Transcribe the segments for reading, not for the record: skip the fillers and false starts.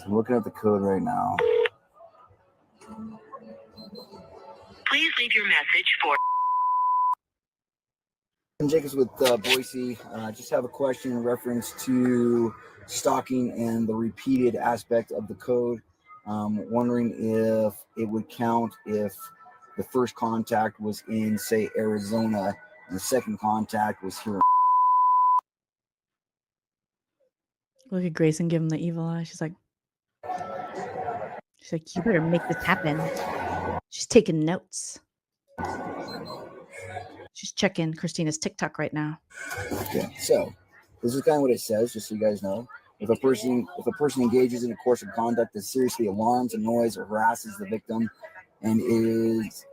I'm looking at the code right now. Please leave your message for... Jacobs with Boise. I just have a question in reference to stalking and the repeated aspect of the code. Wondering if it would count if the first contact was in, say, Arizona, and the second contact was here. Look at Grayson give him the evil eye. She's like, you better make this happen. She's taking notes. She's checking Christina's TikTok right now. Okay, so this is kind of what it says, just so you guys know. If a person engages in a course of conduct that seriously alarms, annoys, or harasses the victim, and is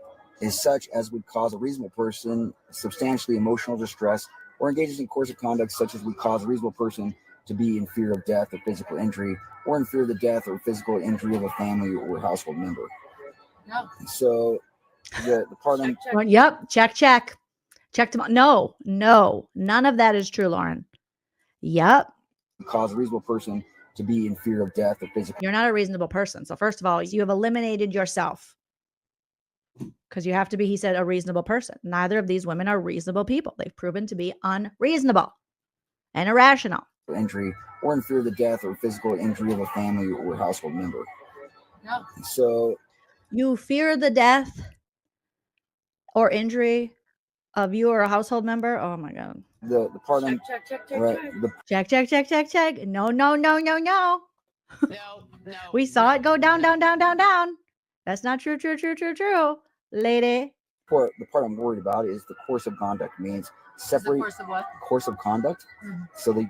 such as would cause a reasonable person substantially emotional distress, or engages in course of conduct such as would cause a reasonable person to be in fear of death or physical injury, or in fear of the death or physical injury of a family or household member. No. So the part check. Yep, check. Checked them out. No, none of that is true, Lauren. Yep. Cause a reasonable person to be in fear of death or physical. You're not a reasonable person. So first of all, you have eliminated yourself. Because you have to be, he said, a reasonable person. Neither of these women are reasonable people. They've proven to be unreasonable and irrational. Injury, or in fear of the death or physical injury of a family or household member. No. So you fear the death or injury of you or a household member? Oh my God. The part on check. No. We saw it go down. That's not true. Lady. The part I'm worried about is the course of conduct means separate course of conduct. Mm-hmm. So they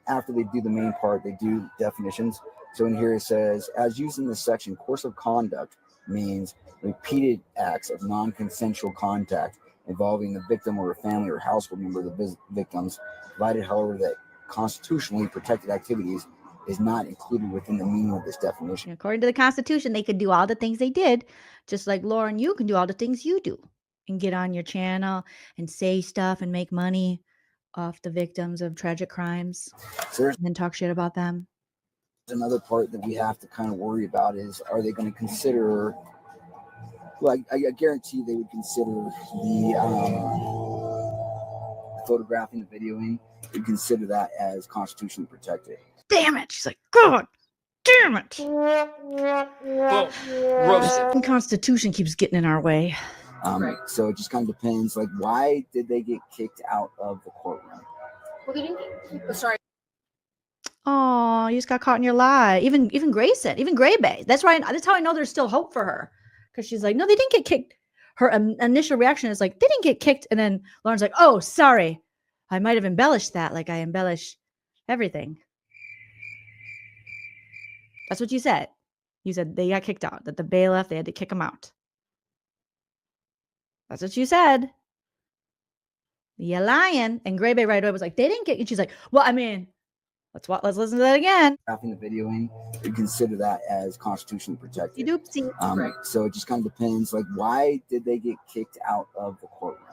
after they do the main part, they do definitions. So in here it says, as used in this section, course of conduct means repeated acts of non-consensual contact involving the victim or a family or household member of the victims, provided, however, that constitutionally protected activities is not included within the meaning of this definition. According to the Constitution, they could do all the things they did, just like Lauren, you can do all the things you do and get on your channel and say stuff and make money off the victims of tragic crimes and then talk shit about them. Another part that we have to kind of worry about is, are they going to consider, well, I guarantee they would consider the photographing, the videoing, they consider that as constitutionally protected. Damn it. She's like, God damn it. The Constitution keeps getting in our way. So it just kind of depends, like, why did they get kicked out of the courtroom? Well, they didn't get, sorry. Oh, you just got caught in your lie. Even Grayson, even Gray Bay. That's right. That's how I know there's still hope for her. Because she's like, no, they didn't get kicked. Her initial reaction is like, they didn't get kicked. And then Lauren's like, oh, sorry. I might have embellished that. Like I embellish everything. That's what you said. You said they got kicked out. That the bailiff, they had to kick them out. That's what you said. You're lying. And Gray Bay right away was like, they didn't get you. She's like, well, I mean, let's listen to that again. Having the videoing, we consider that as constitutionally protected. So it just kind of depends, like, why did they get kicked out of the courtroom?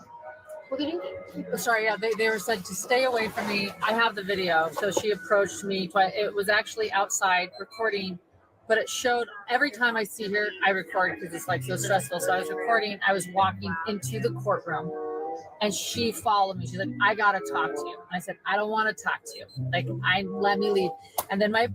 Well, they didn't get, sorry, yeah, they were said to stay away from me. I have the video. So she approached me twice. It was actually outside recording, but it showed every time I see her, I record because it's like so stressful. So I was recording. I was walking into the courtroom. And she followed me. She's like, I got to talk to you. And I said, I don't want to talk to you. Like, let me leave. And then my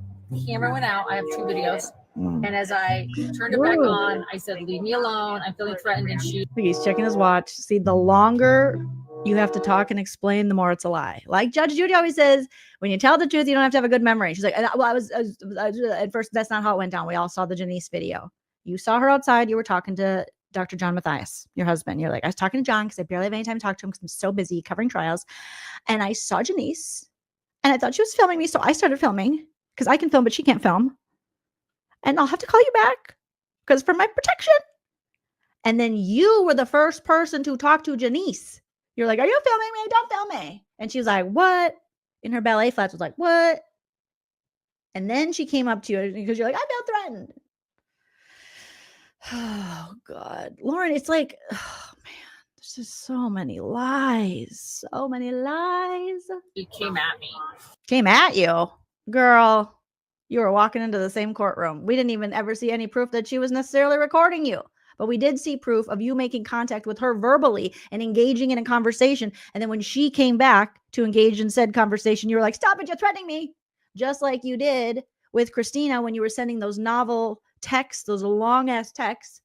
camera went out. I have 2 videos. And as I turned it back on, I said, leave me alone. I'm feeling threatened. And he's checking his watch. See, the longer you have to talk and explain, the more it's a lie. Like Judge Judy always says, when you tell the truth, you don't have to have a good memory. She's like, well, I was at first, that's not how it went down. We all saw the Janice video. You saw her outside. You were talking to Dr. John Matthias, your husband. You're like, I was talking to John because I barely have any time to talk to him because I'm so busy covering trials. And I saw Janice and I thought she was filming me. So I started filming because I can film, but she can't film. And I'll have to call you back because for my protection. And then you were the first person to talk to Janice. You're like, are you filming me? Don't film me. And she was like, what? In her ballet flats was like, what? And then she came up to you because you're like, I feel threatened. Oh God, Lauren, it's like, oh man, there's just so many lies. He came at me. Came at you, girl. You were walking into the same courtroom. We didn't even ever see any proof that she was necessarily recording you. But we did see proof of you making contact with her verbally and engaging in a conversation. And then when she came back to engage in said conversation, you were like, stop it, you're threatening me. Just like you did with Christina when you were sending those novel texts, those long ass texts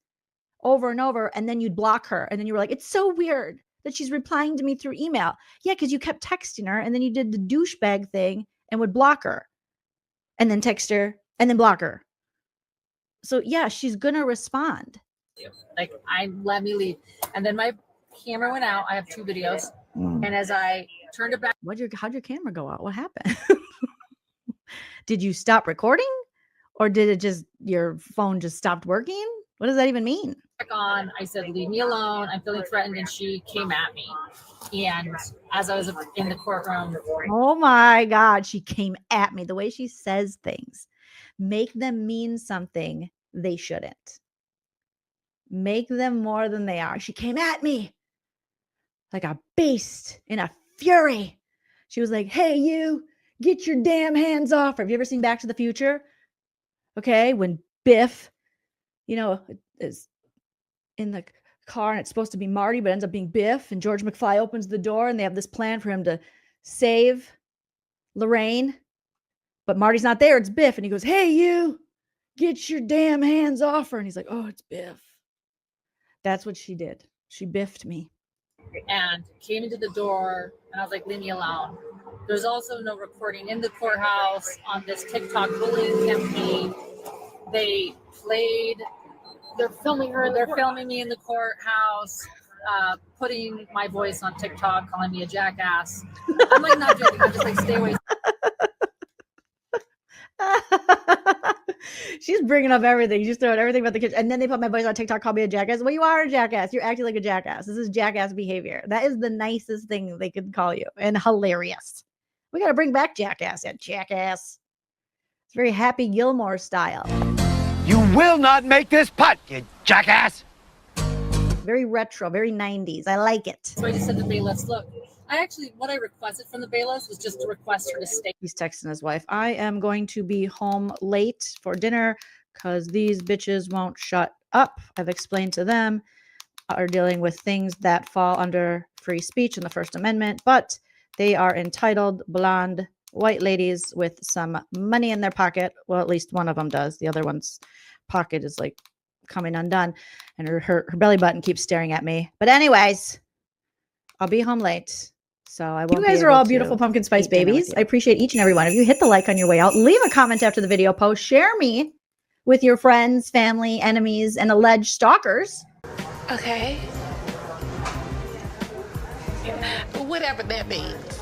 over and over. And then you'd block her. And then you were like, it's so weird that she's replying to me through email. Yeah, because you kept texting her and then you did the douchebag thing and would block her and then text her and then block her. So yeah, she's going to respond. Like, let me leave. And then my camera went out. I have 2 videos. And as I turned it back. How'd your camera go out? What happened? Did you stop recording? Or did it just, your phone just stopped working? What does that even mean? Back on, I said, leave me alone. I'm feeling threatened. And she came at me. And as I was in the courtroom. Oh my God. She came at me. The way she says things make them mean something they shouldn't. Make them more than they are. She came at me like a beast in a fury. She was like, hey, you, get your damn hands off her. Have you ever seen Back to the Future? Okay, when Biff, is in the car and it's supposed to be Marty, but ends up being Biff. And George McFly opens the door and they have this plan for him to save Lorraine. But Marty's not there. It's Biff. And he goes, hey, you, get your damn hands off her. And he's like, oh, it's Biff. That's what she did. She biffed me. And came into the door and I was like, leave me alone. There's also no recording in the courthouse on this TikTok bullying campaign. They're filming her. They're filming me in the courthouse, putting my voice on TikTok, calling me a jackass. I'm like, not joking. I'm just like, stay away. She's bringing up everything. She's throwing everything about the kids. And then they put my voice on TikTok, call me a jackass. Well, you are a jackass. You're acting like a jackass. This is jackass behavior. That is the nicest thing they could call you. And hilarious. We got to bring back jackass. Yeah, jackass. It's very Happy Gilmore style. You will not make this putt, you jackass. Very retro, very 90s. I like it. So I just said to the bailiffs, look, what I requested from the bailiffs was just to request her to stay. He's texting his wife. I am going to be home late for dinner because these bitches won't shut up. I've explained to them are dealing with things that fall under free speech in the First Amendment, but they are entitled blonde white ladies with some money in their pocket. Well, at least one of them does. The other one's pocket is like coming undone and her belly button keeps staring at me. But anyways, I'll be home late. So I won't. You guys are all beautiful pumpkin spice babies. I appreciate each and every one of you. Hit the like on your way out. Leave a comment after the video post. Share me with your friends, family, enemies, and alleged stalkers. Okay. Whatever that means.